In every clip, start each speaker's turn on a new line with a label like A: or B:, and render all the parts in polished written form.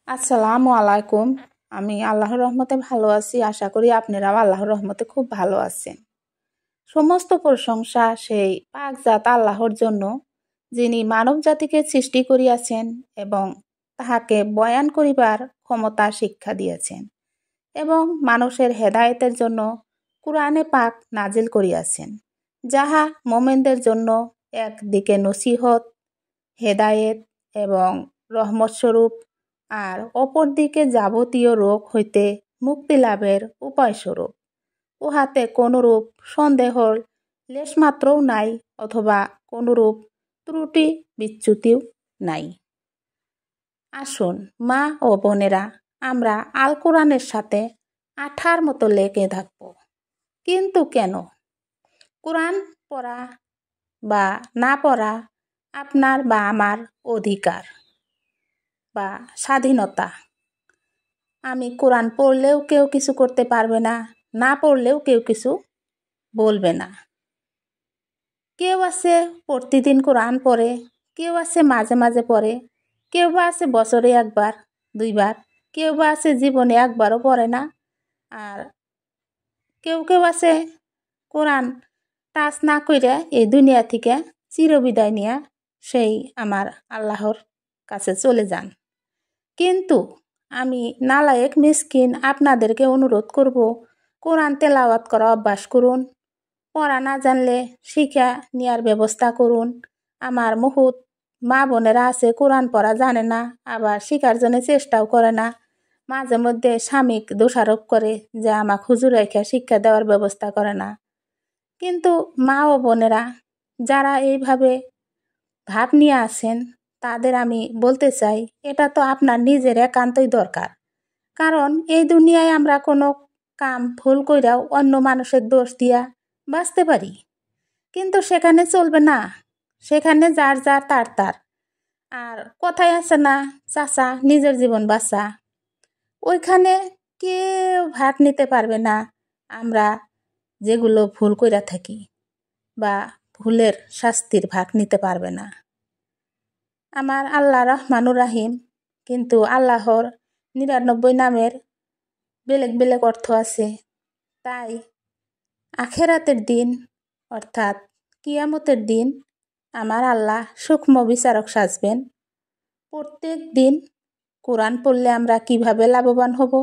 A: আসসালামু আলাইকুম। আমি আল্লাহর রহমতে ভালো আছি। আশা করি আপনারাও আল্লাহর রহমতে খুব ভালো আছেন। সমস্ত প্রশংসা সেই পাকজাত আল্লাহর জন্য, যিনি মানব জাতিকে সৃষ্টি করিয়াছেন এবং তাহাকে বয়ান করিবার ক্ষমতা শিক্ষা দিয়েছেন এবং মানুষের হেদায়েতের জন্য কুরআনে পাক নাজিল করিয়াছেন, যাহা মোমেনদের জন্য একদিকে নসিহত, হেদায়েত এবং রহমত স্বরূপ, আর অপরদিকে যাবতীয় রোগ হইতে মুক্তি লাভের উপায় স্বরূপ। উহাতে কোনরূপ সন্দেহর লেশমাত্রও নাই, অথবা কোনরূপ ত্রুটি বিচ্যুতিও নাই। আসুন মা ও বোনেরা, আমরা আল কোরআনের সাথে আঠার মতো লেগে থাকব। কিন্তু কেন? কোরআন পড়া বা না পড়া আপনার বা আমার অধিকার বা স্বাধীনতা। আমি কোরআন পড়লেও কেউ কিছু করতে পারবে না, না পড়লেও কেউ কিছু বলবে না। কেউ আছে প্রতিদিন কোরআন পড়ে, কেউ আছে মাঝে মাঝে পড়ে, কেউ বা আছে বছরে একবার দুইবার, কেউ বা আছে জীবনে একবারও পড়ে না, আর কেউ কেউ আছে কোরআন টাচ না কইরা এই দুনিয়া থেকে চিরবিদায় নিয়ে সেই আমার আল্লাহর কাছে চলে যান। কিন্তু আমি নালায়েক মিসকিন আপনাদেরকে অনুরোধ করব, কোরআন তেলাওয়াত করা অভ্যাস করুন। পড়া না জানলে শিক্ষা নেওয়ার ব্যবস্থা করুন। আমার বহুত মা বোনেরা আছে কোরআন পড়া জানে না, আবার শিখার জন্য চেষ্টাও করে না। মাঝে মধ্যে স্বামীক দোষারোপ করে যে আমাকে হুজুর রেখা শিক্ষা দেওয়ার ব্যবস্থা করে না। কিন্তু মা ও বোনেরা যারা এইভাবে ভাব নিয়ে আছেন, তাদের আমি বলতে চাই, এটা তো আপনার নিজের একান্তই দরকার। কারণ এই দুনিয়ায় আমরা কোনো কাম ভুল কইরাও অন্য মানুষের দোষ দিয়া বাঁচতে পারি, কিন্তু সেখানে চলবে না। সেখানে যার যার তার তার। আর কথায় আছে না, চাচা নিজের জীবন বাঁচা। ওইখানে কেউ ভাগ নিতে পারবে না আমরা যেগুলো ভুল কইরা থাকি, বা ভুলের শাস্তির ভাগ নিতে পারবে না। আমার আল্লাহ রহমানুর রাহিম, কিন্তু আল্লাহর 99 নামের বেলেগ বেলেগ অর্থ আছে। তাই আখেরাতের দিন, অর্থাৎ কিয়ামতের দিন, আমার আল্লাহ সূক্ষ্ম বিচারক সাজবেন। প্রত্যেক দিন কোরআন পড়লে আমরা কিভাবে লাভবান হব,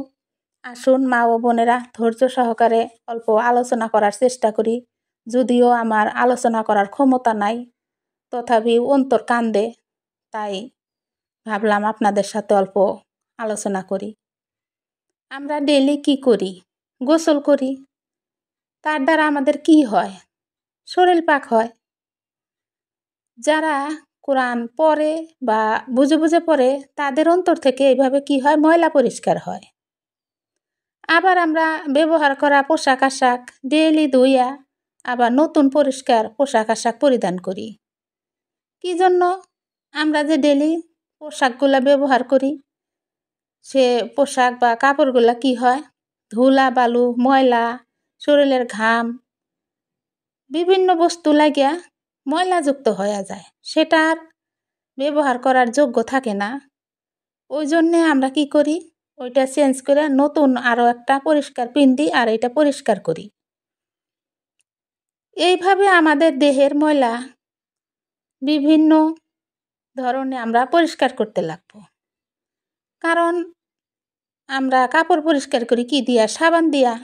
A: আসুন মা ও বোনেরা ধৈর্য সহকারে অল্প আলোচনা করার চেষ্টা করি। যদিও আমার আলোচনা করার ক্ষমতা নাই, তথাপিও অন্তর কান্দে, তাই ভাবলাম আপনাদের সাথে অল্প আলোচনা করি। আমরা ডেইলি কি করি? গোসল করি। তার দ্বারা আমাদের কি হয়? শরীর পাক হয়। যারা কোরআন পড়ে বা বুঝে বুঝে পড়ে, তাদের অন্তর থেকে এইভাবে কি হয়? ময়লা পরিষ্কার হয়। আবার আমরা ব্যবহার করা পোশাক আশাক ডেইলি ধুইয়া আবার নতুন পরিষ্কার পোশাক আশাক পরিধান করি। কি জন্য? আমরা যে ডেইলি পোশাকগুলা ব্যবহার করি, সে পোশাক বা কাপড়গুলা কি হয়? ধুলা বালু, ময়লা, শরীরের ঘাম, বিভিন্ন বস্তু লাগিয়া ময়লাযুক্ত হয়ে যায়। সেটা আর ব্যবহার করার যোগ্য থাকে না। ওই জন্যে আমরা কি করি? ওইটা চেঞ্জ করে নতুন আরও একটা পরিষ্কার পিন্দি আর এটা পরিষ্কার করি। এইভাবে আমাদের দেহের ময়লা বিভিন্ন ধরনে আমরা পরিষ্কার করতে লাগবো। কারণ আমরা কাপড় পরিষ্কার করি কি দিয়া? সাবান দিয়া।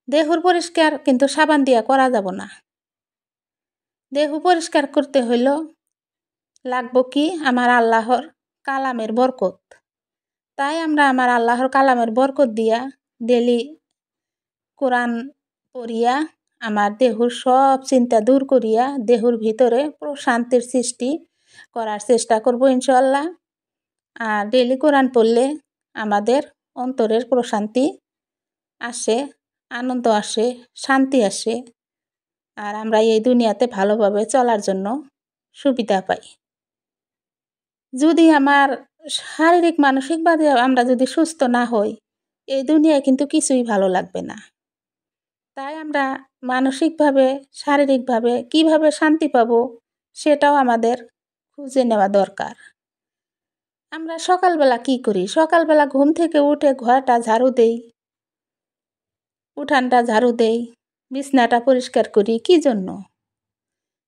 A: দেহর পরিষ্কার কিন্তু সাবান দিয়া করা যাব না। দেহ পরিষ্কার করতে হইল লাগবো কি? আমার আল্লাহর কালামের বরকত। তাই আমরা আমার আল্লাহর কালামের বরকত দিয়া ডেলি কোরআন পড়িয়া আমার দেহর সব চিন্তা দূর করিয়া দেহর ভিতরে প্রশান্তির সৃষ্টি করার চেষ্টা করব ইনশাআল্লাহ। আর ডেলি কোরআন পড়লে আমাদের অন্তরের প্রশান্তি আসে, আনন্দ আসে, শান্তি আসে, আর আমরা এই দুনিয়াতে ভালোভাবে চলার জন্য সুবিধা পাই। যদি আমার শারীরিক মানসিকভাবে আমরা যদি সুস্থ না হই, এই দুনিয়ায় কিন্তু কিছুই ভালো লাগবে না। তাই আমরা মানসিকভাবে শারীরিকভাবে কিভাবে শান্তি পাবো, সেটাও আমাদের খুঁজে নেওয়া দরকার। আমরা সকালবেলা কি করি? সকালবেলা ঘুম থেকে উঠে ঘরটা ঝাড়ু দেই, উঠানটা ঝাড়ু দেই, বিছনাটা পরিষ্কার করি। কি জন্য?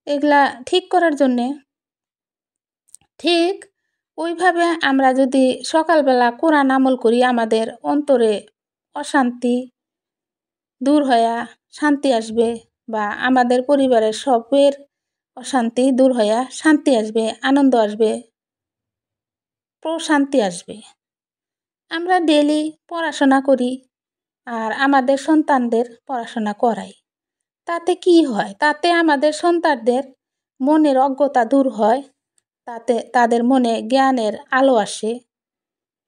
A: এগুলা ঠিক করার জন্যে। ঠিক ওইভাবে আমরা যদি সকালবেলা কোরআন আমল করি, আমাদের অন্তরে অশান্তি দূর হইয়া শান্তি আসবে, বা আমাদের পরিবারের সবের অশান্তি দূর হইয়া শান্তি আসবে, আনন্দ আসবে, প্রশান্তি আসবে। আমরা ডেলি পড়াশোনা করি আর আমাদের সন্তানদের পড়াশোনা করাই। তাতে কি হয়? তাতে আমাদের সন্তানদের মনের অজ্ঞতা দূর হয়, তাতে তাদের মনে জ্ঞানের আলো আসে।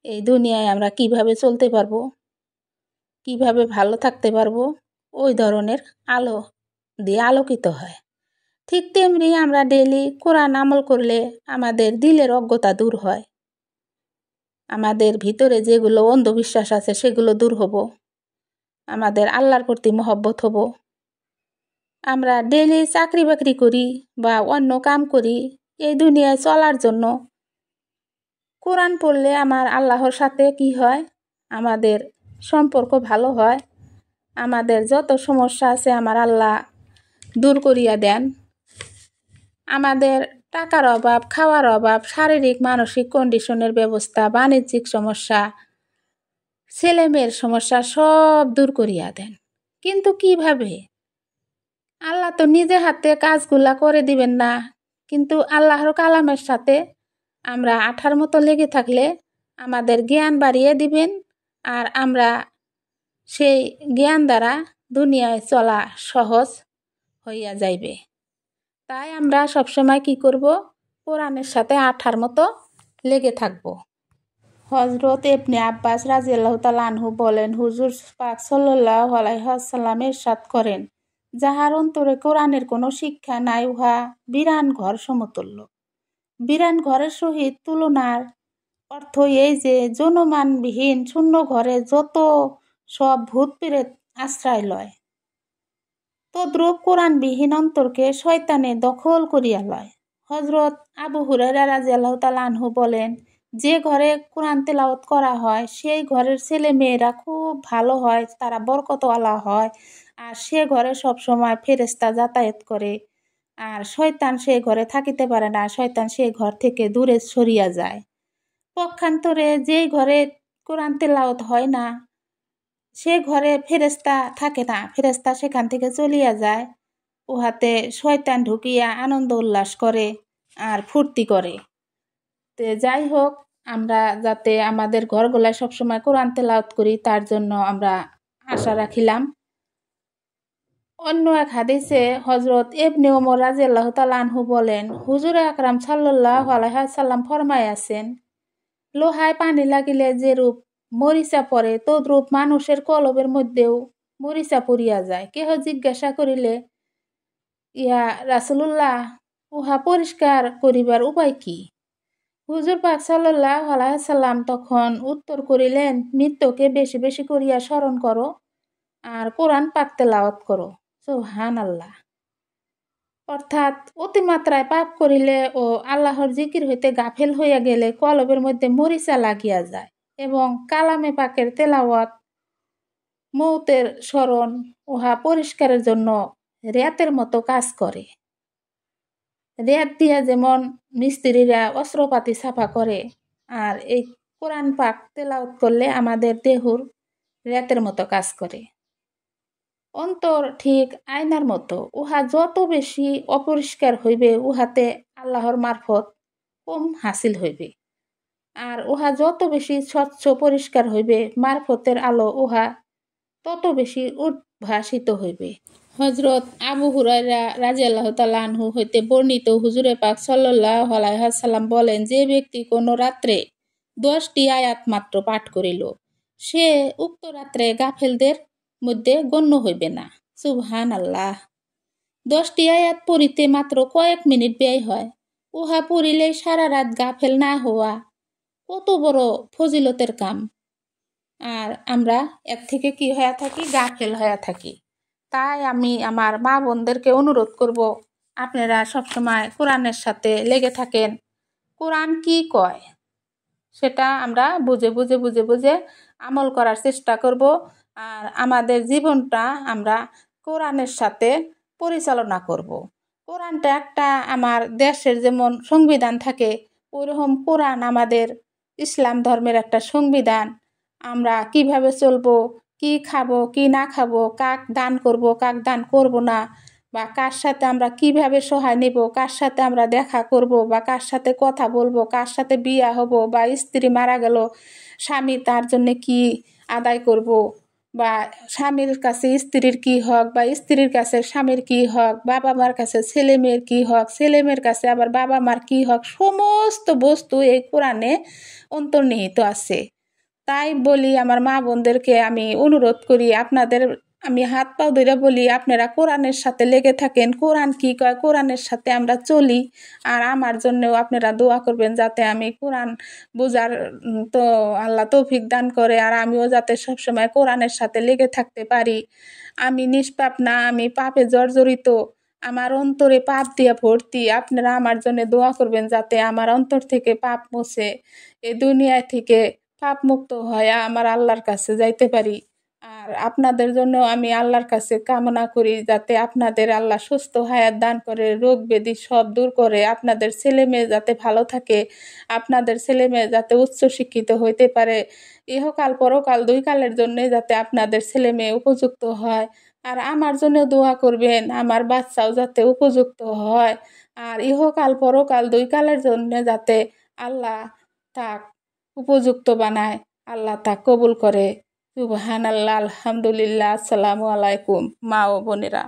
A: এই দুনিয়ায় আমরা কিভাবে চলতে পারবো, কিভাবে ভালো থাকতে পারবো, ওই ধরনের আলো দিয়ে আলোকিত হয়। ঠিক তেমনি আমরা ডেলি কোরআন আমল করলে আমাদের দিলের অজ্ঞতা দূর হয়, আমাদের ভিতরে যেগুলো অন্ধবিশ্বাস আছে সেগুলো দূর হব, আমাদের আল্লাহর প্রতি মহব্বত হব। আমরা ডেলি চাকরি বাকরি করি বা অন্য কাম করি, এই দুনিয়ায় চলার জন্য কোরআন পড়লে আমার আল্লাহর সাথে কি হয়? আমাদের সম্পর্ক ভালো হয়, আমাদের যত সমস্যা আছে আমার আল্লাহ দূর করিয়া দেন। আমাদের টাকার অভাব, খাওয়ার অভাব, শারীরিক মানসিক কন্ডিশনের ব্যবস্থা, বাণিজ্যিক সমস্যা, ছেলেমেয়ের সমস্যা সব দূর করিয়া দেন। কিন্তু কিভাবে? আল্লাহ তো নিজে হাতে কাজগুলা করে দিবেন না, কিন্তু আল্লাহর কালামের সাথে আমরা আঠার মতো লেগে থাকলে আমাদের জ্ঞান বাড়িয়ে দিবেন, আর আমরা সেই জ্ঞান দ্বারা দুনিয়ায় চলা সহজ হইয়া যাইবে। তাই আমরা সবসময় কি করব? কোরআনের সাথে আঠার মতো লেগে থাকব। হজরত ইবনে আব্বাস রাদিয়াল্লাহু তাআলা আনহু বলেন, হুজুর পাক সাল্লাল্লাহু আলাইহি ওয়াসাল্লাম ইরশাদ করেন, যাহার অন্তরে কোরআনের কোনো শিক্ষা নাই, উহা বিরান ঘর সমতুল্য। বিরান ঘরের সহিত তুলনার অর্থ এই যে জনমানবিহীন শূন্য ঘরে যত সব ভূত প্রেত আশ্রয় লয়, তদ্রূপ কোরআনবিহীন অন্তরকে শয়তানে দখল করিয়া লয়। হজরত আবু হুরায়রা রাদিয়াল্লাহু তাআলা আনহু বলেন, যে ঘরে কোরআন তেলাওয়াত করা হয় সেই ঘরের ছেলে মেয়েরা খুব ভালো হয়, তারা বরকতওয়ালা হয়, আর সে ঘরে সবসময় ফেরেশতা যাতায়াত করে, আর শয়তান সে ঘরে থাকিতে পারে না, শয়তান সেই ঘর থেকে দূরে সরিয়া যায়। পক্ষান্তরে যেই ঘরে কোরআন তেলাওয়াত হয় না, সে ঘরে ফেরেশতা থাকে না, ফেরেশতা সেখান থেকে চলিয়া যায়, উহাতে শয়তান ঢুকিয়া আনন্দ উল্লাস করে আর ফুর্তি করে। তো যাই হোক, আমরা যাতে আমাদের ঘরগুলায় সবসময় কোরআন তেলাওয়াত করি, তার জন্য আমরা আশা রাখিলাম। অন্য এক হাদিসে হজরত ইবনে ওমর রাদিয়াল্লাহু তাআলা আনহু বলেন, হুজুর আকরাম সাল্লাল্লাহু আলাইহি ওয়াসাল্লাম ফরমাইয়াছেন, লোহায় পানি লাগিলে যেরূপ মরিচা পড়ে, তদ্রূপ মানুষের কলবের মধ্যেও মরিচা পড়িয়া যায়। কেহ জিজ্ঞাসা করিলে, ইয়া রাসূলুল্লাহ, উহা পরিষ্কার করিবার উপায় কি? হুজুর পাক সাল্লাল্লাহু আলাইহি ওয়াসাল্লাম তখন উত্তর করিলেন, মৃত্যুকে বেশি বেশি করিয়া স্মরণ করো আর কোরআন পাক তেলাওয়াত করো। সুবহানাল্লাহ। অর্থাৎ অতিমাত্রায় পাপ করিলে ও আল্লাহর জিকির হইতে গাফেল হইয়া গেলে কলবের মধ্যে মরিচা লাগিয়া যায়, এবং কালামে পাকের তেলাওয়াত, মৌতের স্মরণ, উহা পরিষ্কারের জন্য রেয়াতের মতো কাজ করে। রেয়াত দিয়া যেমন মিস্ত্রিরা অস্ত্রপাতি সাফা করে, আর এই কোরআন পাক তেলাওয়াত করলে আমাদের দেহুর রেয়াতের মতো কাজ করে। অন্তর ঠিক আয়নার মতো, উহা যত বেশি অপরিষ্কার হইবে, উহাতে আল্লাহর মারফত কম হাসিল হইবে, আর উহা যত বেশি স্বচ্ছ পরিষ্কার হইবে, মারফতের আলো উহা তত বেশি উদ্ভাসিত হইবে। হজরত আবু হুরায়রা রাদিয়াল্লাহু তাআলা আনহু হইতে বর্ণিত, হুজুরে পাক সাল্লাল্লাহু আলাইহি ওয়াসাল্লাম বলেন, যে ব্যক্তি কোনো রাত্রে 10টি আয়াত মাত্র পাঠ করিল, সে উক্ত রাত্রে গাফেলদের মধ্যে গণ্য হইবে না। সুবহানাল্লাহ। 10টি আয়াত পড়িতে মাত্র কয়েক মিনিট ব্যয় হয়, উহা পড়িলে সারা রাত গাফেল না হওয়া কত বড় ফজিলতের কাম, আর আমরা এর থেকে কি হয়ে থাকি? গাফেল হয়ে থাকি। তাই আমি আমার মা বোনদেরকে অনুরোধ করব, আপনারা সবসময় কোরআনের সাথে লেগে থাকেন। কোরআন কি কয় সেটা আমরা বুঝে বুঝে বুঝে বুঝে আমল করার চেষ্টা করব। আর আমাদের জীবনটা আমরা কোরআনের সাথে পরিচালনা করব। কোরআনটা একটা আমার দেশের যেমন সংবিধান থাকে, ওইরকম কোরআন আমাদের ইসলাম ধর্মের একটা সংবিধান। আমরা কিভাবে চলবো, কি খাবো কি না খাবো, কাক দান করব কাক দান করব না, বা কার সাথে আমরা কিভাবে সহায় নেব, কার সাথে আমরা দেখা করব, বা কার সাথে কথা বলবো, কার সাথে বিয়া হব, বা স্ত্রী মারা গেল স্বামী তার জন্য কি আদায় করব, বা স্বামীর কাছে স্ত্রীর কি হক, বা স্ত্রীর কাছে স্বামীর কি হক, বাবা মার কাছে ছেলে মেয়ের কি হক, ছেলে মেয়ের কাছে আবার বাবা মার কি হক, সমস্ত বস্তু এই কোরআনে অন্তর্নিহিত আছে। তাই বলি আমার মা বোনদেরকে আমি অনুরোধ করি, আপনাদের আমি হাত পাও ধরে বলি, আপনারা কোরআনের সাথে লেগে থাকেন। কোরআন কি কয় কোরআনের সাথে আমরা চলি। আর আমার জন্যও আপনারা দোয়া করবেন যাতে আমি কোরআন বোঝার তো আল্লাহ তৌফিক দান করে, আর আমিও যাতে সবসময় কোরআনের সাথে লেগে থাকতে পারি। আমি নিষ্পাপ না, আমি পাপে জর্জরিত, আমার অন্তরে পাপ দিয়ে ভর্তি। আপনারা আমার জন্য দোয়া করবেন যাতে আমার অন্তর থেকে পাপ মুছে এ দুনিয়া থেকে পাপ মুক্ত হয়ে আমার আল্লাহর কাছে যাইতে পারি। আর আপনাদের জন্য আমি আল্লাহর কাছে কামনা করি যাতে আপনাদের আল্লাহ সুস্থ হায়াত দান করে, রোগ ব্যাধি সব দূর করে, আপনাদের ছেলে মেয়ে যাতে ভালো থাকে, আপনাদের ছেলে মেয়ে যাতে উচ্চ শিক্ষিত হইতে পারে, ইহকাল পরকাল দুই কালের জন্য যাতে আপনাদের ছেলে মেয়ে উপযুক্ত হয়। আর আমার জন্য দোয়া করবেন আমার বাচ্চাও যাতে উপযুক্ত হয়, আর ইহকাল পরকাল দুই কালের জন্য যাতে আল্লাহ তাক উপযুক্ত বানায়, আল্লাহ তা কবুল করে। সুবহানাল্লাহ, আলহামদুলিল্লাহ, আসসালামু আলাইকুম মা ও বোনেরা।